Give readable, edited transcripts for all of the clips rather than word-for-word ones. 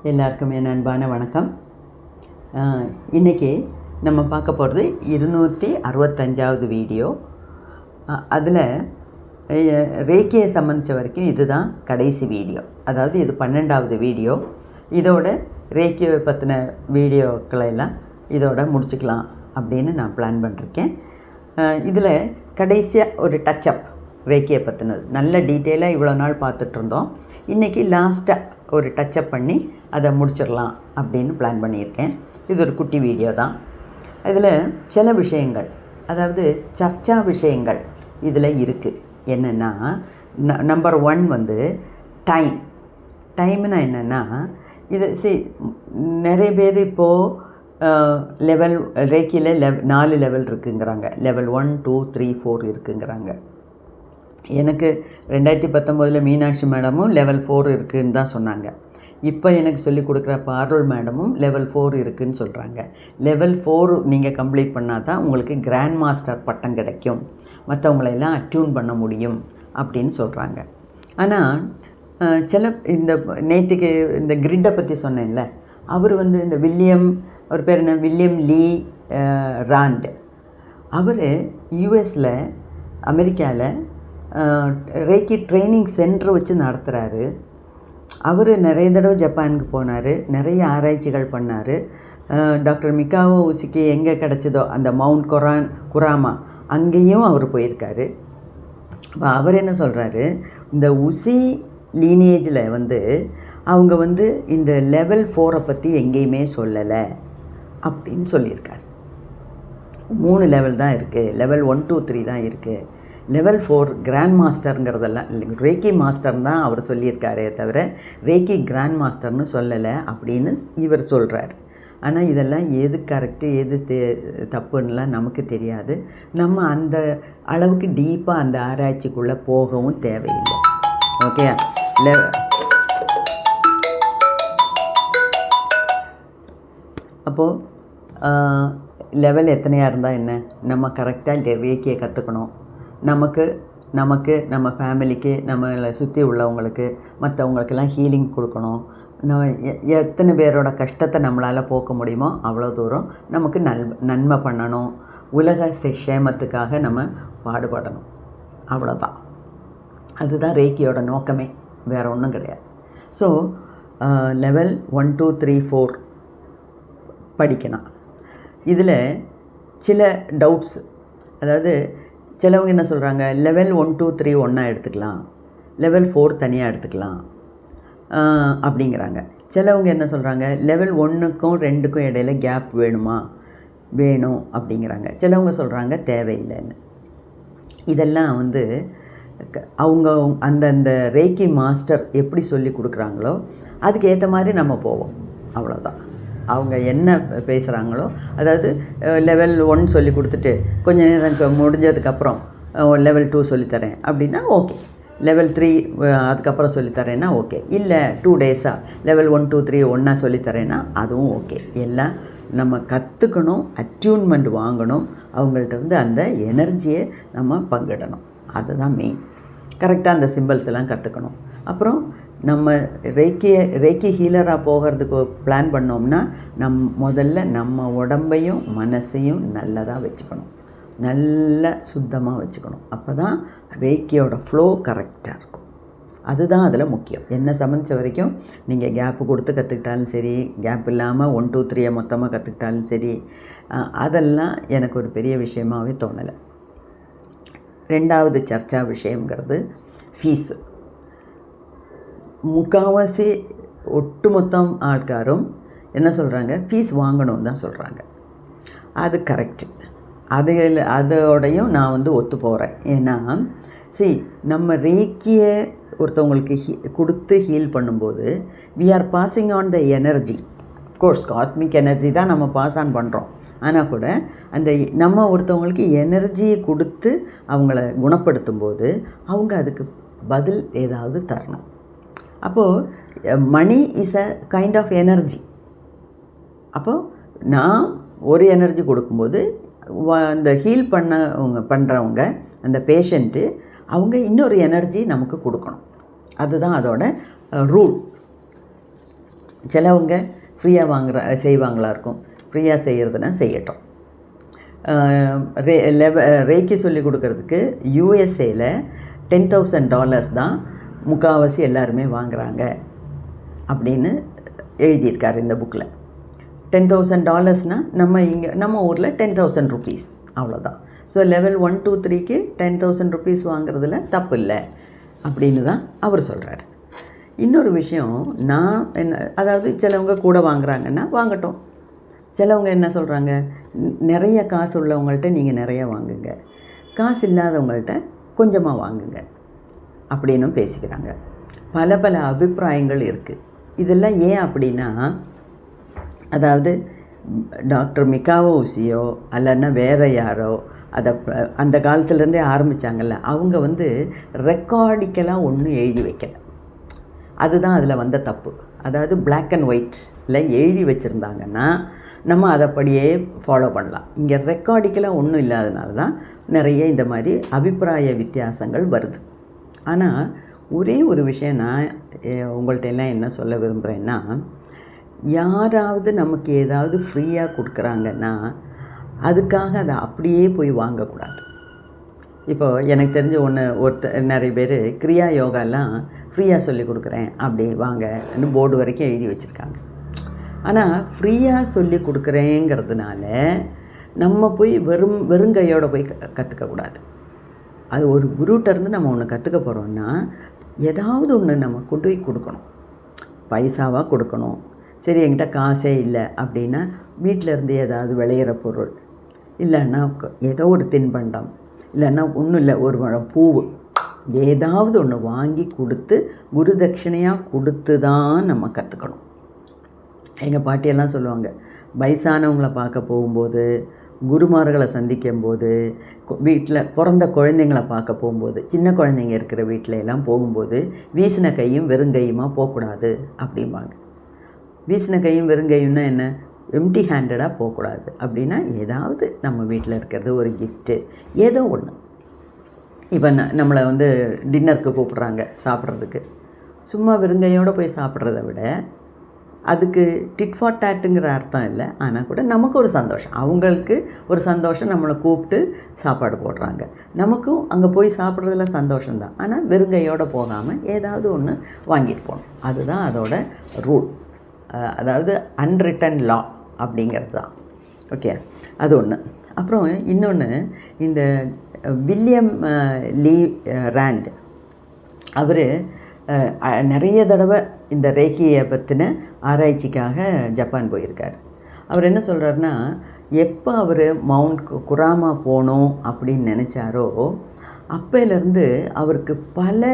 எல்லாருக்கும் என் அன்பான வணக்கம். இன்றைக்கி நம்ம பார்க்க போகிறது 265வது வீடியோ. அதில் ரேக்கியை சம்மந்தித்த வரைக்கும் இதுதான் கடைசி வீடியோ. அதாவது இது 12வது வீடியோ. இதோட ரேக்கியை பற்றின வீடியோக்களெல்லாம் இதோட முடிச்சுக்கலாம் அப்படின்னு நான் பிளான் பண்ணிருக்கேன். இதில் கடைசியாக ஒரு டச்சப் ரேக்கியை பற்றினது நல்ல டீட்டெயிலாக இவ்வளோ நாள் பார்த்துட்ருந்தோம். இன்றைக்கி லாஸ்ட்டாக ஒரு டச்சப் பண்ணி அதை முடிச்சிடலாம் அப்படின்னு பிளான் பண்ணியிருக்கேன். இது ஒரு குட்டி வீடியோ தான். இதில் சில விஷயங்கள், அதாவது சர்ச்சா விஷயங்கள் இதில் இருக்குது. என்னென்னா, நம்பர் 1 வந்து டைம்னா என்னென்னா, இது நிறைய பேர் இப்போது லெவல் ரேக்கியில் 4 லெவல் இருக்குங்கிறாங்க. லெவல் 1, 2, 3, 4 இருக்குங்கிறாங்க. எனக்கு 2019 மீனாட்சி மேடமும் லெவல் 4 இருக்குதுன்னு தான் சொன்னாங்க. இப்போ எனக்கு சொல்லிக் கொடுக்குற பார்வல் மேடமும் லெவல் 4 இருக்குதுன்னு சொல்கிறாங்க. லெவல் 4 நீங்கள் கம்ப்ளீட் பண்ணால் தான் உங்களுக்கு கிராண்ட் மாஸ்டர் பட்டம் கிடைக்கும், மற்றவங்களெல்லாம் அட்யூன் பண்ண முடியும் அப்படின்னு சொல்கிறாங்க. ஆனால் சில இந்த நேற்றுக்கு இந்த கிரிட்டை பற்றி சொன்னேன்ல, அவர் வந்து இந்த அவர் பேர் என்ன, வில்லியம் லீ ராண்ட். அவர் யூஎஸில் அமெரிக்காவில் ரேக்கி ட்ரைனிங் சென்டர் வச்சு நடத்துகிறாரு. அவர் நிறைய தடவை ஜப்பானுக்கு போனார், நிறைய ஆராய்ச்சிகள் பண்ணார். டாக்டர் மிகாவோ உசிக்கு எங்கே கிடச்சதோ அந்த மவுண்ட் குராமா அங்கேயும் அவர் போயிருக்காரு. இப்போ அவர் என்ன சொல்கிறாரு, இந்த உசி லீனேஜில் வந்து அவங்க வந்து இந்த லெவல் 4 பற்றி எங்கேயுமே சொல்லலை அப்படின்னு சொல்லியிருக்கார். 3 லெவல் தான் இருக்குது, லெவல் 1, 2, 3 தான் இருக்குது. லெவல் 4 கிராண்ட் மாஸ்டருங்கிறதெல்லாம் ரேக்கி மாஸ்டர் தான் அவர் சொல்லியிருக்காரே தவிர ரேக்கி கிராண்ட் மாஸ்டர்னு சொல்லலை அப்படின்னு இவர் சொல்கிறார். ஆனால் இதெல்லாம் எது கரெக்டு எது தப்புன்னெலாம் நமக்கு தெரியாது. நம்ம அந்த அளவுக்கு டீப்பாக அந்த ஆராய்ச்சிக்குள்ளே போகவும் தேவையில்லை. ஓகே, அப்போது லெவல் எத்தனையாக இருந்தால் என்ன, நம்ம கரெக்டாக ரேக்கியை கற்றுக்கணும். நமக்கு நம்ம ஃபேமிலிக்கு, நம்மளை சுற்றி உள்ளவங்களுக்கு, மற்றவங்களுக்கெல்லாம் ஹீலிங் கொடுக்கணும். நம்ம எத்தனை பேரோட கஷ்டத்தை நம்மளால் போக்க முடியுமோ அவ்வளோ தூரம் நமக்கு நன்மை பண்ணணும். உலக சேமத்துக்காக நம்ம பாடுபடணும். அவ்வளோதான். அதுதான் ரேக்கியோட நோக்கமே, வேறு ஒன்றும் கிடையாது. ஸோ லெவல் 1, 2, 3, 4 படிக்கணும். இதில் சில டவுட்ஸ், அதாவது சிலவங்க என்ன சொல்கிறாங்க, லெவல் 1, 2, 3 ஒன்றா எடுத்துக்கலாம், லெவல் 4 தனியாக எடுத்துக்கலாம் அப்படிங்கிறாங்க. சிலவங்க என்ன சொல்கிறாங்க, லெவல் 1க்கும் 2க்கும் இடையில கேப் வேணும் அப்படிங்கிறாங்க. சிலவங்க சொல்கிறாங்க தேவையில்லைன்னு. இதெல்லாம் வந்து அவங்க அந்தந்த ரேக்கி மாஸ்டர் எப்படி சொல்லி கொடுக்குறாங்களோ அதுக்கு ஏற்ற மாதிரி நம்ம போவோம். அவ்வளோதான். அவங்க என்ன பேசுகிறாங்களோ, அதாவது லெவல் 1 சொல்லி கொடுத்துட்டு கொஞ்சம் நேரம் முடிஞ்சதுக்கப்புறம் லெவல் 2 சொல்லித்தரேன் அப்படின்னா ஓகே. லெவல் 3 அதுக்கப்புறம் சொல்லித்தரேன்னா ஓகே. இல்லை 2 டேஸாக லெவல் 1, 2, 3 ஒன்றா சொல்லித்தரேன்னா அதுவும் ஓகே. எல்லாம் நம்ம கற்றுக்கணும், அட்யூன்மெண்ட் வாங்கணும். அவங்கள்ட்ட வந்து அந்த எனர்ஜியை நம்ம பங்கிடணும். அதுதான் மெயின். கரெக்டாக அந்த சிம்பிள்ஸ் எல்லாம் கற்றுக்கணும். அப்புறம் நம்ம ரேக்கி ஹீலராக போகிறதுக்கு பிளான் பண்ணோம்னா முதல்ல நம்ம உடம்பையும் மனசையும் நல்லதாக வச்சுக்கணும், நல்லா சுத்தமாக வச்சுக்கணும். அப்போ தான் ரேக்கியோட ஃப்ளோ கரெக்டாக இருக்கும். அதுதான் அதில் முக்கியம். என்ன சம்மந்திச்ச வரைக்கும் நீங்கள் கேப்பு கொடுத்து கற்றுக்கிட்டாலும் சரி, கேப் இல்லாமல் 1, 2, 3 மொத்தமாக கற்றுக்கிட்டாலும் சரி, அதெல்லாம் எனக்கு ஒரு பெரிய விஷயமாகவே தோணலை. 2வது சர்ச்சா விஷயங்கிறது ஃபீஸு. முக்கால்வாசி ஒட்டுமொத்தம் ஆட்காரும் என்ன சொல்கிறாங்க, ஃபீஸ் வாங்கணும்னு தான் சொல்கிறாங்க. அது கரெக்டு. அதோடையும் நான் வந்து ஒத்து போகிறேன். ஏன்னா நம்ம ரேக்கியை ஒருத்தவங்களுக்கு கொடுத்து ஹீல் பண்ணும்போது we are passing on the energy. Of course cosmic energy தான் நம்ம பாஸ் ஆன் பண்ணுறோம். ஆனால் கூட அந்த நம்ம ஒருத்தவங்களுக்கு எனர்ஜியை கொடுத்து அவங்கள குணப்படுத்தும் போது அவங்க அதுக்கு பதில் ஏதாவது தரணும். அப்போது money is a kind of energy. அப்போது நான் ஒரு எனர்ஜி கொடுக்கும்போது அந்த ஹீல் பண்ணுறவங்க அந்த பேஷண்ட்டு அவங்க இன்னொரு எனர்ஜி நமக்கு கொடுக்கணும். அதுதான் அதோட ரூல். சிலவங்க ஃப்ரீயாக செய்வாங்களா இருக்கும். ஃப்ரீயாக செய்கிறதுனா செய்யட்டும். ரேக்கி சொல்லி கொடுக்கறதுக்கு யூஎஸ்ஏல $10,000 தான் முக்கால்வாசி எல்லாருமே வாங்குகிறாங்க அப்படின்னு எழுதியிருக்கார் இந்த புக்கில். $10,000 நம்ம ஊரில் 10,000 rupees அவ்வளோதான். ஸோ லெவல் 1, 2, 3க்கு 10,000 rupees வாங்குறதுல தப்பு இல்லை அப்படின்னு தான் அவர் சொல்கிறார். இன்னொரு விஷயம், அதாவது சிலவங்க கூட வாங்குறாங்கன்னா வாங்கட்டும். சிலவங்க என்ன சொல்கிறாங்க, நிறைய காசு உள்ளவங்கள்ட்ட நீங்கள் நிறைய வாங்குங்க, காசு இல்லாதவங்கள்ட்ட கொஞ்சமாக வாங்குங்க அப்படின்னும் பேசிக்கிறாங்க. பல பல அபிப்பிராயங்கள் இருக்குது. இதெல்லாம் ஏன் அப்படின்னா, அதாவது டாக்டர் மிகாவோ உசியோ அல்லன்னா வேறு யாரோ அந்த காலத்துலேருந்தே ஆரம்பித்தாங்கல்ல, அவங்க ரெக்கார்டிக்கலாக ஒன்றும் எழுதி வைக்கலை. அதுதான் அதில் வந்த தப்பு. அதாவது பிளாக் அண்ட் ஒயிட்டில் எழுதி வச்சுருந்தாங்கன்னா நம்ம அதைப்படியே ஃபாலோ பண்ணலாம். இங்கே ரெக்கார்டிக்கலாக ஒன்றும் இல்லாதனால தான் நிறைய இந்த மாதிரி அபிப்பிராய வித்தியாசங்கள் வருது. ஆனால் ஒரே ஒரு விஷயம் நான் உங்கள்கிட்ட எல்லாம் என்ன சொல்ல விரும்புகிறேன்னா, யாராவது நமக்கு ஏதாவது ஃப்ரீயாக கொடுக்குறாங்கன்னா அதுக்காக அதை அப்படியே போய் வாங்கக்கூடாது. இப்போது எனக்கு தெரிஞ்ச நிறைய பேர் கிரியா யோகாலாம் ஃப்ரீயாக சொல்லி கொடுக்குறேன் அப்படி வாங்கன்னு போர்டு வரைக்கும் எழுதி வச்சுருக்காங்க. ஆனால் ஃப்ரீயாக சொல்லி கொடுக்குறேங்கிறதுனால நம்ம போய் வெறுங்கையோடு போய் கற்றுக்கக்கூடாது. அது ஒரு குருட்டேருந்து நம்ம ஒன்று கற்றுக்க போகிறோன்னா ஏதாவது ஒன்று நம்ம கொண்டு போய் கொடுக்கணும், பைசாவாக கொடுக்கணும். சரி, என்கிட்ட காசே இல்லை அப்படின்னா வீட்டிலேருந்து ஏதாவது விளையிற பொருள், இல்லைன்னா ஏதோ ஒரு தின்பண்டம், இல்லைன்னா ஒன்றும் இல்லை ஒரு முழம் பூவு, ஏதாவது ஒன்று வாங்கி கொடுத்து குரு தட்சிணையாக கொடுத்து தான் நம்ம கற்றுக்கணும். எங்கள் பாட்டியெல்லாம் சொல்லுவாங்க, வயசானவங்களை பார்க்க போகும்போது, குருமார்களை சந்திக்கும்போது, வீட்டில் பிறந்த குழந்தைங்களை பார்க்க போகும்போது, சின்ன குழந்தைங்க இருக்கிற வீட்டில் எல்லாம் போகும்போது வீசின கையும் வெறுங்கையுமா போகக்கூடாது அப்படிம்பாங்க. வீசின கையும் வெறுங்கையும்னா என்ன, எம்டி ஹேண்டடாக போகக்கூடாது. அப்படின்னா ஏதாவது நம்ம வீட்டில் இருக்கிறது ஒரு கிஃப்ட்டு, ஏதோ ஒன்று. இப்போ நம்மளை டின்னருக்கு கூப்பிட்றாங்க சாப்பிட்றதுக்கு, சும்மா வெறுங்கையோடு போய் சாப்பிட்றத விட அதுக்கு டிட் ஃபார் டேட்டுங்கிற அர்த்தம் இல்லை. ஆனால் கூட நமக்கு ஒரு சந்தோஷம், அவங்களுக்கு ஒரு சந்தோஷம், நம்மளை கூப்பிட்டு சாப்பாடு போடுறாங்க, நமக்கும் அங்கே போய் சாப்பிட்றதுல சந்தோஷம்தான். ஆனால் வெறுங்கையோடு போகாமல் ஏதாவது ஒன்று வாங்கிட்டு போகணும். அதுதான் அதோட ரூல். அதாவது அன்ரிட்டன் லா அப்படிங்கிறது தான். ஓகே, அது ஒன்று. அப்புறம் இன்னொன்று, இந்த வில்லியம் லீ ராண்ட் அவர் நிறைய தடவை இந்த ரேக்கியை பற்றின ஆராய்ச்சிக்காக ஜப்பான் போயிருக்கார். அவர் என்ன சொல்கிறாருன்னா, எப்போ அவர் மவுண்ட் குராமா போகணும் அப்படின்னு நினச்சாரோ அப்போலேருந்து அவருக்கு பல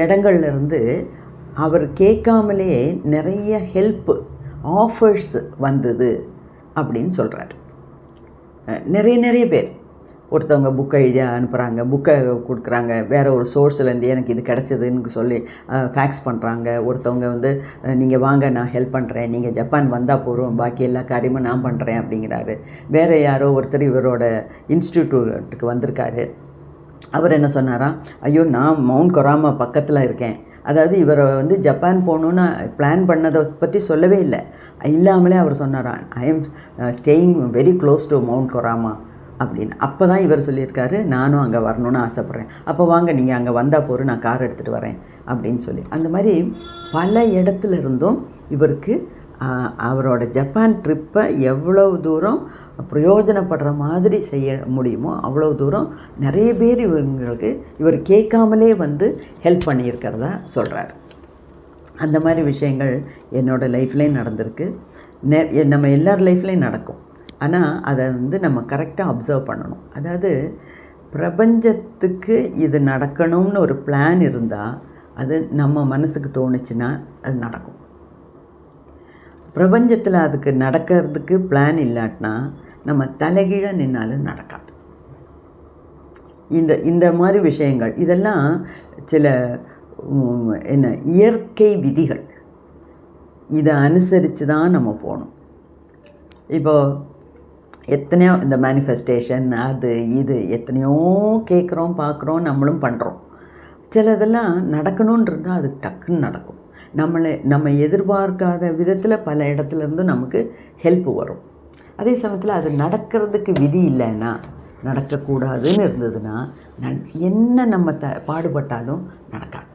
இடங்கள்லேருந்து அவர் கேட்காமலே நிறைய ஹெல்ப்பு ஆஃபர்ஸ் வந்தது அப்படின்னு சொல்கிறார். நிறைய பேர் ஒருத்தவங்க புக்கை எழுதி அனுப்புகிறாங்க, புக்கை கொடுக்குறாங்க, வேறு ஒரு சோர்ஸ்லேருந்து எனக்கு இது கிடச்சதுன்னு சொல்லி ஃபேக்ஸ் பண்ணுறாங்க. ஒருத்தவங்க நீங்கள் வாங்க நான் ஹெல்ப் பண்ணுறேன், நீங்கள் ஜப்பான் வந்தால் போகிறோம், பாக்கி எல்லா காரியமும் நான் பண்ணுறேன் அப்படிங்கிறாரு. வேறு யாரோ ஒருத்தர் இவரோட இன்ஸ்டிடியூட்டுக்கு வந்திருக்காரு. அவர் என்ன சொன்னாராம், ஐயோ நான் மவுண்ட் கொராமா பக்கத்தில் இருக்கேன். அதாவது இவரை ஜப்பான் போகணுன்னு பிளான் பண்ணதை பற்றி சொல்லவே இல்லை, இல்லாமலே அவர் சொன்னாராம், I am staying very close to mount கொராமா அப்படின்னு. அப்போ தான் இவர் சொல்லியிருக்காரு, நானும் அங்கே வரணுன்னு ஆசைப்பட்றேன், அப்போ வாங்க நீங்கள் அங்கே வந்தால் போகிற, நான் கார் எடுத்துகிட்டு வரேன் அப்படின்னு சொல்லி. அந்த மாதிரி பல இடத்துல இருந்தும் இவருக்கு அவரோட ஜப்பான் ட்ரிப்பை எவ்வளோ தூரம் பிரயோஜனப்படுற மாதிரி செய்ய முடியுமோ அவ்வளோ தூரம் நிறைய பேர் இவர் கேட்காமலே ஹெல்ப் பண்ணியிருக்கிறதா சொல்கிறார். அந்த மாதிரி விஷயங்கள் என்னோடய லைஃப்லேயும் நடந்திருக்கு, நம்ம எல்லார் லைஃப்லேயும் நடக்கும். ஆனால் அதை நம்ம கரெக்டாக அப்சர்வ் பண்ணணும். அதாவது பிரபஞ்சத்துக்கு இது நடக்கணும்னு ஒரு பிளான் இருந்தால் அது நம்ம மனசுக்கு தோணுச்சுன்னா அது நடக்கும். பிரபஞ்சத்தில் அதுக்கு நடக்கிறதுக்கு பிளான் இல்லாட்டினா நம்ம தலைகீழ நின்னாலும் நடக்காது. இந்த மாதிரி விஷயங்கள் இதெல்லாம் சில இயற்கை விதிகள், இதை அனுசரித்து தான் நம்ம போகணும். இப்போது எத்தனையோ இந்த மேனிஃபெஸ்டேஷன் அது இது எத்தனையோ கேட்குறோம், பார்க்குறோம், நம்மளும் பண்ணுறோம். சிலதெல்லாம் நடக்கணுன்னு இருந்தால் அது டக்குன்னு நடக்கும். நம்ம எதிர்பார்க்காத விதத்தில் பல இடத்துலேருந்து நமக்கு ஹெல்ப் வரும். அதே சமயத்தில் அது நடக்கிறதுக்கு விதி இல்லைன்னா, நடக்கக்கூடாதுன்னு இருந்ததுன்னா என்ன நம்ம பாடுபட்டாலும் நடக்காது.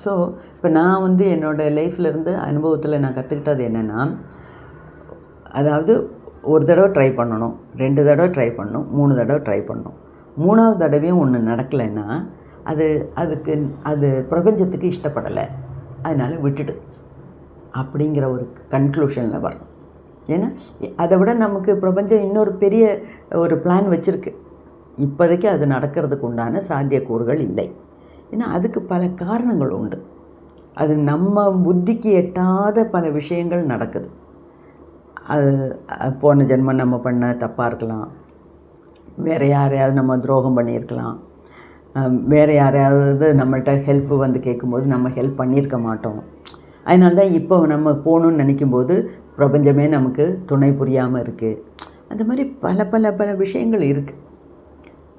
ஸோ இப்போ நான் வந்து என்னோடய லைஃப்லேருந்து அனுபவத்தில் நான் கற்றுக்கிட்டது என்னென்னா, அதாவது ஒரு தடவை ட்ரை பண்ணணும், 2 தடவை ட்ரை பண்ணணும், 3 தடவை ட்ரை பண்ணணும். 3ஆவது தடவையும் ஒன்று நடக்கலைன்னா அது பிரபஞ்சத்துக்கு இஷ்டப்படலை, அதனால் விட்டுடு அப்படிங்கிற ஒரு கன்க்ளூஷனில் வரணும். ஏன்னா அதை விட நமக்கு பிரபஞ்சம் இன்னொரு பெரிய ஒரு பிளான் வச்சுருக்கு. இப்போதைக்கு அது நடக்கிறதுக்கு உண்டான சாத்தியக்கூறுகள் இல்லை. ஏன்னா அதுக்கு பல காரணங்கள் உண்டு. அது நம்ம புத்திக்கு எட்டாத பல விஷயங்கள் நடக்குது. அது போன ஜென்மம் நம்ம பண்ண தப்பாக இருக்கலாம், வேறு யாரையாவது நம்ம துரோகம் பண்ணியிருக்கலாம், வேறு யாரையாவது நம்மள்கிட்ட ஹெல்ப்பு வந்து கேட்கும்போது நம்ம ஹெல்ப் பண்ணியிருக்க மாட்டோம். அதனால தான் இப்போ நம்ம போகணுன்னு நினைக்கும்போது பிரபஞ்சமே நமக்கு துணை புரியாமல் இருக்குது. அந்த மாதிரி பல பல பல விஷயங்கள் இருக்குது.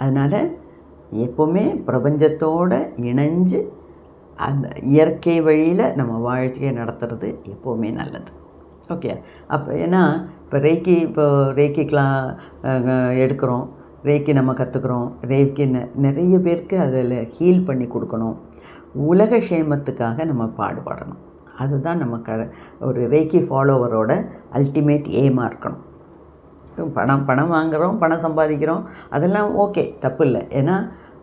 அதனால் எப்போவுமே பிரபஞ்சத்தோடு இணைஞ்சு அந்த இயற்கை வழியில் நம்ம வாழ்க்கையை நடத்துறது எப்போவுமே நல்லது. ஓகே. அப்போ ஏன்னா இப்போ ரேக்கி எடுக்கிறோம், ரேக்கி நம்ம கற்றுக்குறோம், ரேக்கி நிறைய பேருக்கு அதில் ஹீல் பண்ணி கொடுக்கணும், உலக க்ஷேமத்துக்காக நம்ம பாடுபடணும். அதுதான் நம்ம ஒரு ரேக்கி ஃபாலோவரோட அல்டிமேட் எய்மாக இருக்கணும். பணம் வாங்குகிறோம், பணம் சம்பாதிக்கிறோம், அதெல்லாம் ஓகே, தப்பு இல்லை. ஏன்னா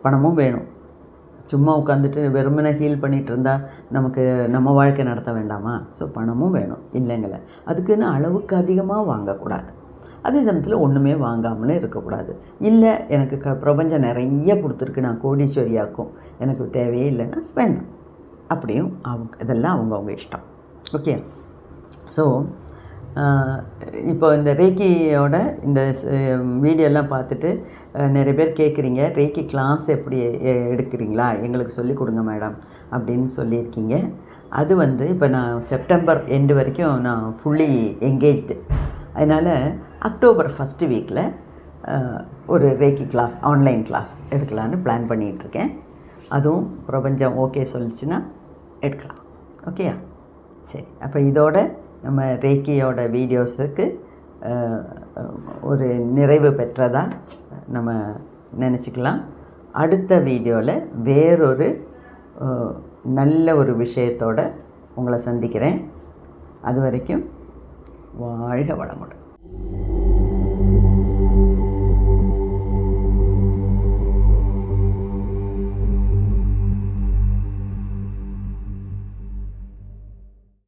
பணமும் வேணும். சும்மா உட்காந்துட்டு வெறுமனே ஹீல் பண்ணிகிட்டு இருந்தால் நம்ம வாழ்க்கை நடத்த வேண்டாமா? ஸோ பணமும் வேணும், இல்லைங்கள. அதுக்குன்னு அளவுக்கு அதிகமாக வாங்கக்கூடாது. அதே சமயத்தில் ஒன்றுமே வாங்காமலே இருக்கக்கூடாது. இல்லை எனக்கு பிரபஞ்சம் நிறைய கொடுத்துருக்கு, நான் கோடீஸ்வரியாக்கும், எனக்கு தேவையே இல்லைன்னா வேண்டாம். அப்படியும் இதெல்லாம் அவங்கவுங்க இஷ்டம். ஓகே. ஸோ இப்போ இந்த ரேக்கியோட இந்த வீடியோலாம் பார்த்துட்டு நிறைய பேர் கேட்குறீங்க, ரேக்கி கிளாஸ் எப்படி எடுக்கிறீங்களா, எங்களுக்கு சொல்லிக் கொடுங்க மேடம் அப்படின்னு சொல்லியிருக்கீங்க. அது வந்து இப்போ நான் செப்டம்பர் எண்டு வரைக்கும் நான் ஃபுல்லி என்கேஜ்டு. அதனால் அக்டோபர் ஃபஸ்ட்டு வீக்கில் ஒரு ரேக்கி கிளாஸ், ஆன்லைன் கிளாஸ் எடுக்கலான்னு பிளான் பண்ணிகிட்ருக்கேன். அதுவும் பிரபஞ்சம் ஓகே சொல்லிச்சுன்னா எடுக்கலாம். ஓகேயா? சரி. அப்போ இதோட நம்ம ரேக்கியோட வீடியோஸுக்கு ஒரு நிறைவு பெற்றதாக நம்ம நினச்சிக்கலாம். அடுத்த வீடியோவில் வேறொரு நல்ல ஒரு விஷயத்தோடு உங்களை சந்திக்கிறேன். அது வரைக்கும் வாழ்க வளமுடன்.